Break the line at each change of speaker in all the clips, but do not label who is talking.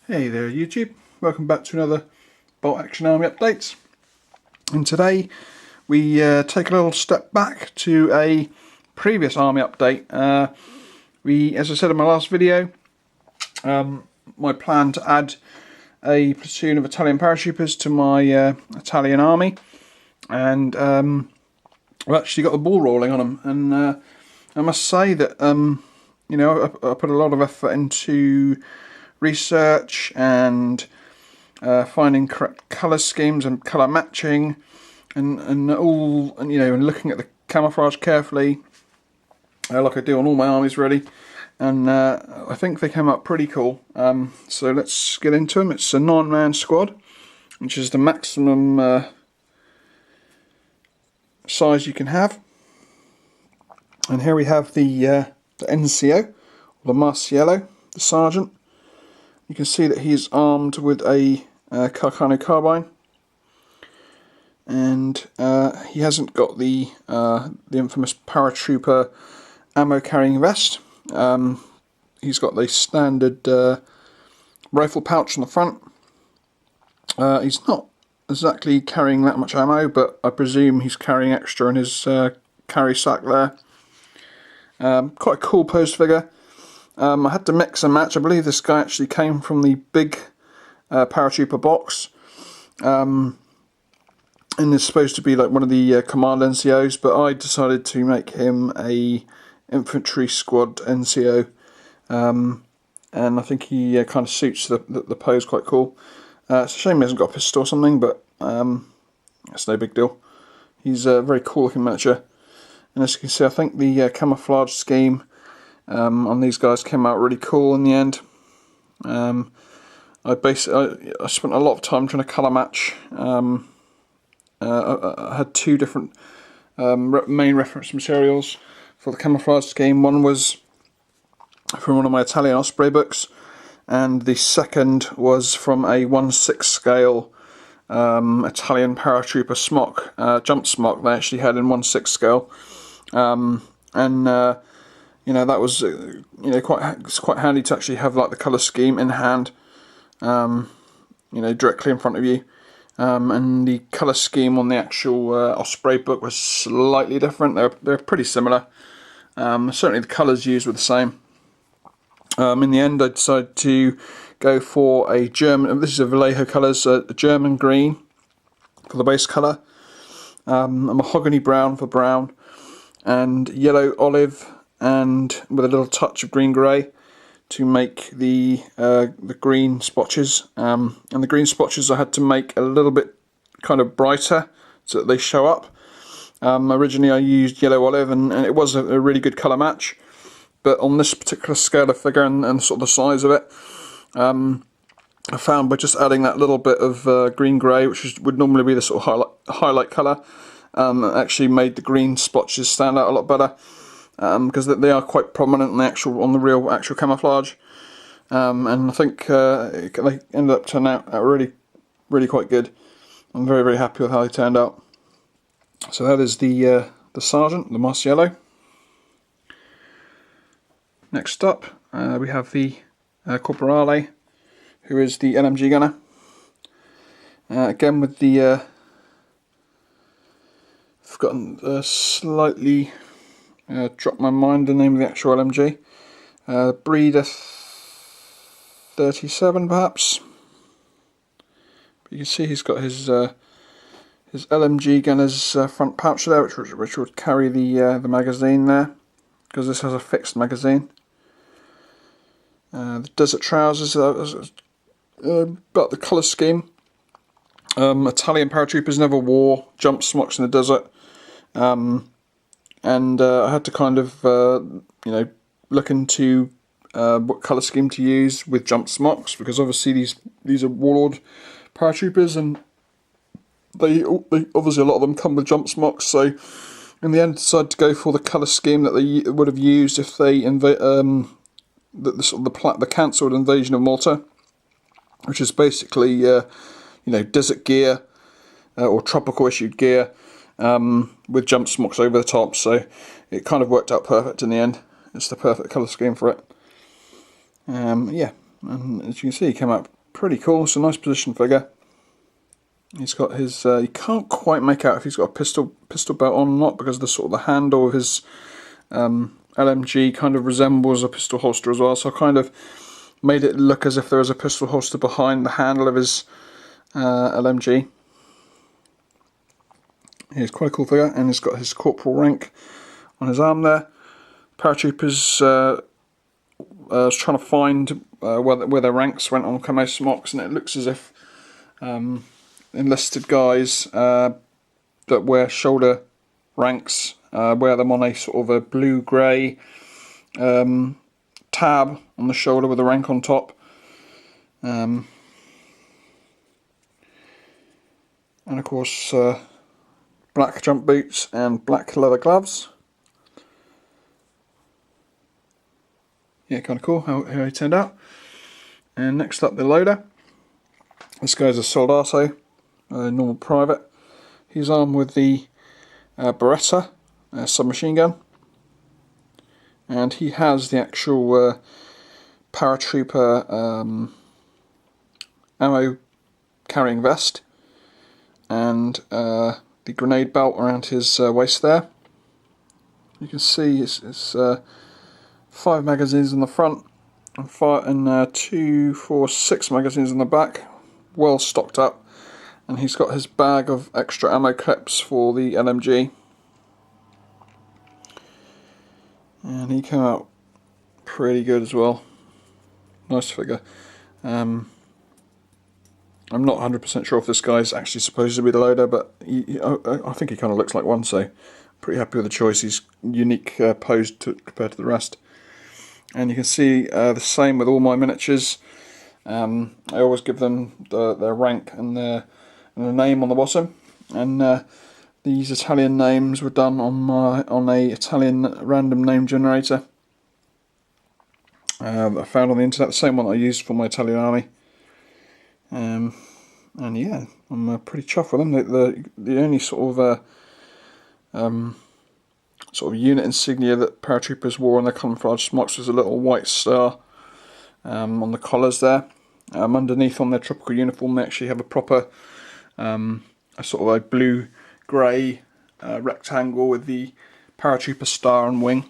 Hey there YouTube, welcome back to another Bolt Action Army update. And today we take a little step back to a previous army update. As I said in my last video, my plan to add a platoon of Italian Paratroopers to my Italian army, and I've actually got the ball rolling on them. And I must say that you know, I put a lot of effort into research and finding correct colour schemes and colour matching, and you know, and looking at the camouflage carefully, like I do on all my armies really. And I think they came out pretty cool. So let's get into them. It's a 9-man squad, which is the maximum size you can have. And here we have the NCO, or the Marciello, the sergeant. You can see that he's armed with a Carcano carbine, and he hasn't got the infamous paratrooper ammo carrying vest. He's got the standard rifle pouch on the front. He's not exactly carrying that much ammo, but I presume he's carrying extra in his carry sack there. Quite a cool pose figure. I had to mix and match. I believe this guy actually came from the big paratrooper box, and is supposed to be like one of the command NCOs, but I decided to make him a infantry squad NCO, and I think he kind of suits the pose quite cool. It's a shame he hasn't got a pistol or something, but it's no big deal. He's a very cool looking miniature, and as you can see, I think the camouflage scheme on these guys came out really cool in the end. I spent a lot of time trying to colour match. I had two different main reference materials for the camouflage scheme. One was from one of my Italian Osprey books, and the second was from a 1/6 scale Italian Paratrooper smock, jump smock they actually had in 1/6 scale, and you know, that was you know, it's quite handy to actually have like the colour scheme in hand, you know, directly in front of you. And the colour scheme on the actual Osprey book was slightly different. They're pretty similar. Certainly the colours used were the same. In the end, I decided to go for a German. This is a Vallejo colours, a German green for the base colour, a mahogany brown for brown, and yellow olive, and with a little touch of green grey to make the green splotches. And the green splotches I had to make a little bit kind of brighter so that they show up. Originally I used yellow olive, and it was a really good colour match, but on this particular scale of figure and sort of the size of it, I found by just adding that little bit of green grey, which would normally be the sort of highlight colour, actually made the green splotches stand out a lot better. Because they are quite prominent on the real actual camouflage, and I think they ended up turning out really quite good. I'm very, very happy with how they turned out. So that is the sergeant, the Marciello. Next up, we have the Corporal A, who is the LMG gunner. Again with the I've forgotten slightly. Dropped my mind the name of the actual LMG. Breda 37 perhaps. But you can see he's got his LMG gunner's front pouch there, which would carry the magazine there, because this has a fixed magazine. The desert trousers, about the colour scheme. Italian Paratroopers never wore jump smocks in the desert. And I had to kind of, you know, look into what colour scheme to use with jump smocks, because obviously these are warlord paratroopers, and they obviously a lot of them come with jump smocks. So in the end, I decided to go for the colour scheme that they would have used if they the cancelled invasion of Malta, which is basically you know, desert gear or tropical issued gear. With jump smocks over the top, so it kind of worked out perfect in the end. It's the perfect colour scheme for it. Yeah, and as you can see, it came out pretty cool. It's a nice position figure. He's got his, you can't quite make out if he's got a pistol belt on or not, because the sort of the handle of his LMG kind of resembles a pistol holster as well, so I kind of made it look as if there was a pistol holster behind the handle of his LMG. He's quite a cool figure, and he's got his corporal rank on his arm there. Paratroopers was trying to find where their ranks went on camo smocks, and it looks as if enlisted guys that wear shoulder ranks wear them on a sort of a blue-grey tab on the shoulder with a rank on top. And of course black jump boots and black leather gloves. Yeah, kind of cool how he turned out. And next up, the loader. This guy's a soldato, a normal private. He's armed with the Beretta submachine gun, and he has the actual paratrooper ammo carrying vest and the grenade belt around his waist there. You can see it's 5 magazines in the front and 6 magazines in the back, well stocked up, and he's got his bag of extra ammo clips for the LMG, and he came out pretty good as well. Nice figure. I'm not 100% sure if this guy's actually supposed to be the loader, but I think he kind of looks like one, so pretty happy with the choice. He's unique posed compared to the rest. And you can see the same with all my miniatures. I always give them their rank and the name on the bottom. And these Italian names were done on a Italian random name generator that I found on the internet. The same one I used for my Italian army. And yeah, I'm pretty chuffed with them. The only sort of unit insignia that paratroopers wore on their camouflage smocks was a little white star on the collars there. Underneath on their tropical uniform, they actually have a proper a sort of a blue-grey rectangle with the paratrooper star and wing.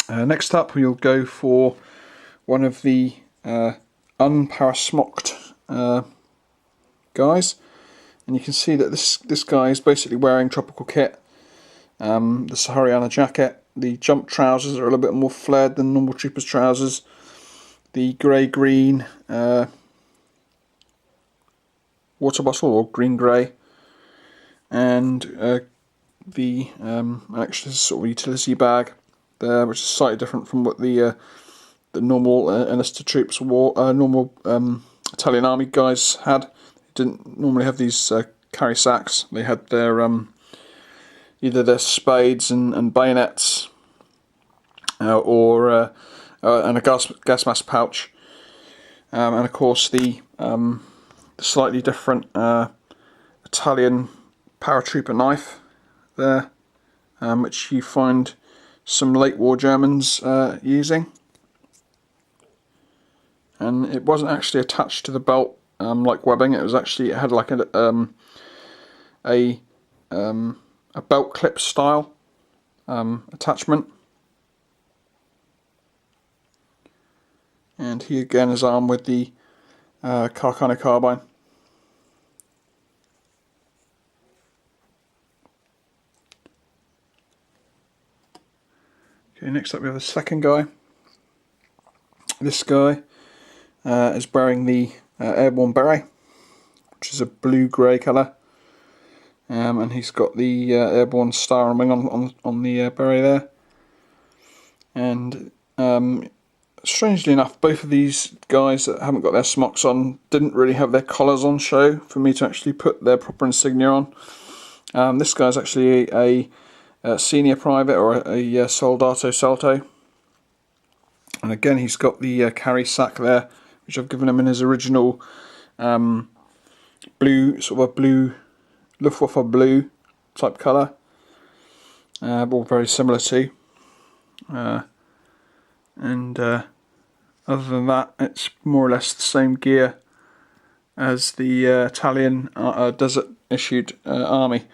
Next up, we'll go for one of the unparasmocked guys, and you can see that this guy is basically wearing tropical kit. The Sahariana jacket, the jump trousers are a little bit more flared than normal troopers' trousers, the grey-green water bottle, or green-grey, and the actually sort of utility bag there, which is slightly different from what the normal enlisted troops wore, normal Italian army guys had. They didn't normally have these carry sacks. They had their either their spades and bayonets, or and a gas mask pouch, and of course the slightly different Italian paratrooper knife there, which you find some late war Germans using. And it wasn't actually attached to the belt like webbing. It had like a belt clip style attachment. And he again is armed with the Carcano carbine. Okay, next up we have the second guy. This guy is wearing the Airborne Beretta, which is a blue-grey colour. And he's got the Airborne star and wing on the beret there. And strangely enough, both of these guys that haven't got their smocks on didn't really have their collars on show for me to actually put their proper insignia on. This guy's actually a senior private, or a soldato salto. And again, he's got the carry sack there, which I've given him in his original blue, sort of a blue, Luftwaffe blue type colour, all very similar to, and Other than that, it's more or less the same gear as the Italian desert issued army.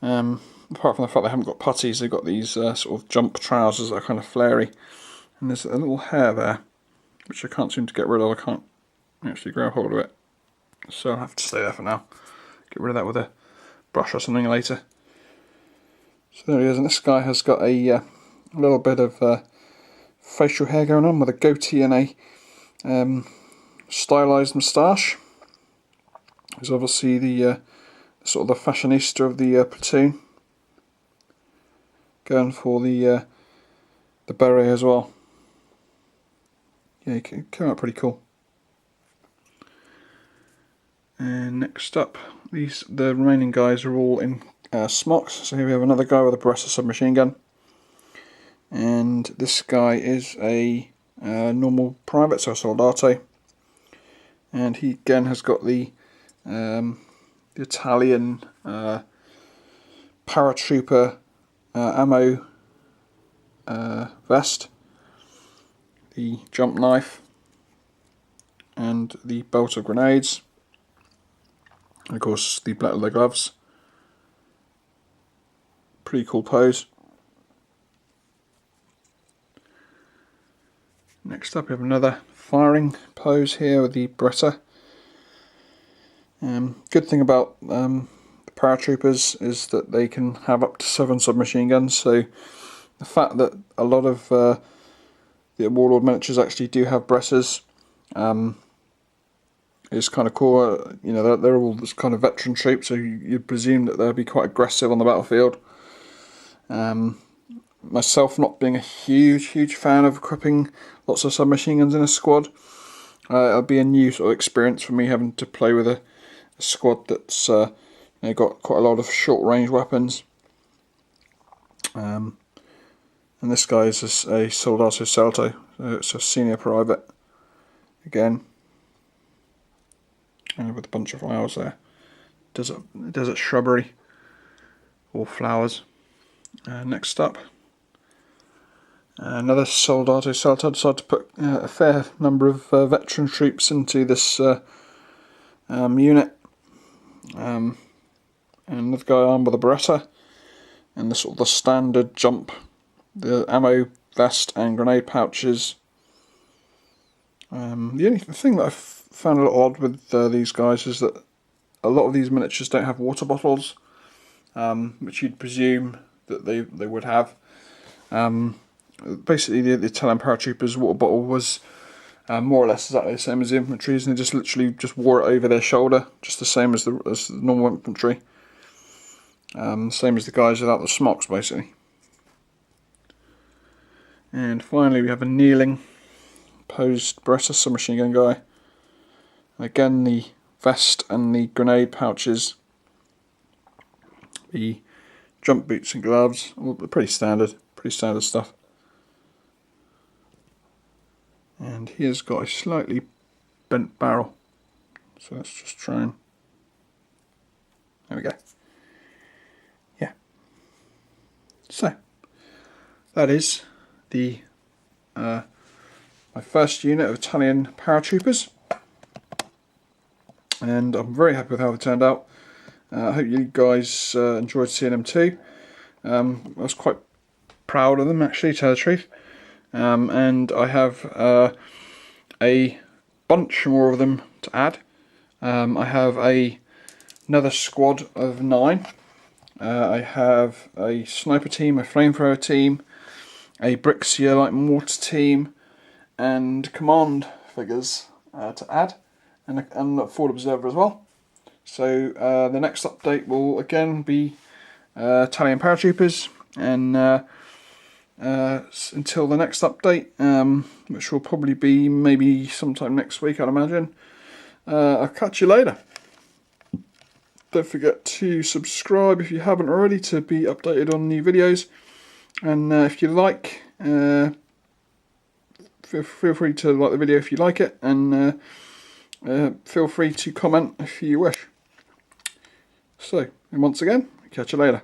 Apart from the fact they haven't got putties, they've got these sort of jump trousers that are kind of flary. And there's a little hair there, which I can't seem to get rid of. I can't actually grab hold of it. So I'll have to stay there for now. Get rid of that with a brush or something later. So there he is, and this guy has got a little bit of facial hair going on with a goatee and a stylised moustache. He's obviously the sort of the fashionista of the platoon. Going for the beret as well. Yeah, he came out pretty cool. And next up, the remaining guys are all in Smocks. So here we have another guy with a Beretta submachine gun, and this guy is a normal private, so a soldato, and he again has got the Italian Paratrooper ammo vest, the jump knife, and the belt of grenades, and of course the black leather gloves. Pretty cool pose. Next up we have another firing pose here with the Beretta. Good thing about the paratroopers is that they can have up to 7 submachine guns, so the fact that a lot of the Warlord miniatures actually do have Berettas is kind of cool. You know, they're all this kind of veteran troops, so you'd presume that they'll be quite aggressive on the battlefield. Myself not being a huge fan of equipping lots of submachine guns in a squad, it'll be a new sort of experience for me having to play with a squad that's got quite a lot of short range weapons. And this guy is a Soldato Salto, so it's a senior private again, and with a bunch of flowers there. Desert shrubbery or flowers. Next up, another Soldato Salto. I decided to put a fair number of veteran troops into this unit. And another guy armed with a Beretta, and the sort of the standard jump, the ammo vest and grenade pouches. The only thing that I've found a little odd with these guys is that a lot of these miniatures don't have water bottles, which you'd presume that they would have. Basically, the Italian Paratroopers water bottle was more or less exactly the same as the infantry's, and they just literally wore it over their shoulder, just the same as the normal infantry. Same as the guys without the smocks, basically. And finally, we have a kneeling posed Beretta submachine gun guy. Again, the vest and the grenade pouches, the jump boots and gloves, all pretty standard stuff. And he has got a slightly bent barrel, so let's just try and, there we go. Yeah. So that is the my first unit of Italian Paratroopers, and I'm very happy with how they turned out. I hope you guys enjoyed seeing them too. I was quite proud of them, actually, to tell the truth. And I have a bunch more of them to add. I have another squad of 9. I have a sniper team, a flamethrower team, a Brixia light mortar team, and command figures to add, and a forward observer as well. So the next update will again be Italian Paratroopers, and until the next update, which will probably be maybe sometime next week, I'd imagine, I'll catch you later. Don't forget to subscribe if you haven't already to be updated on new videos, and if you like, feel free to like the video if you like it, and feel free to comment if you wish. So, and once again, catch you later.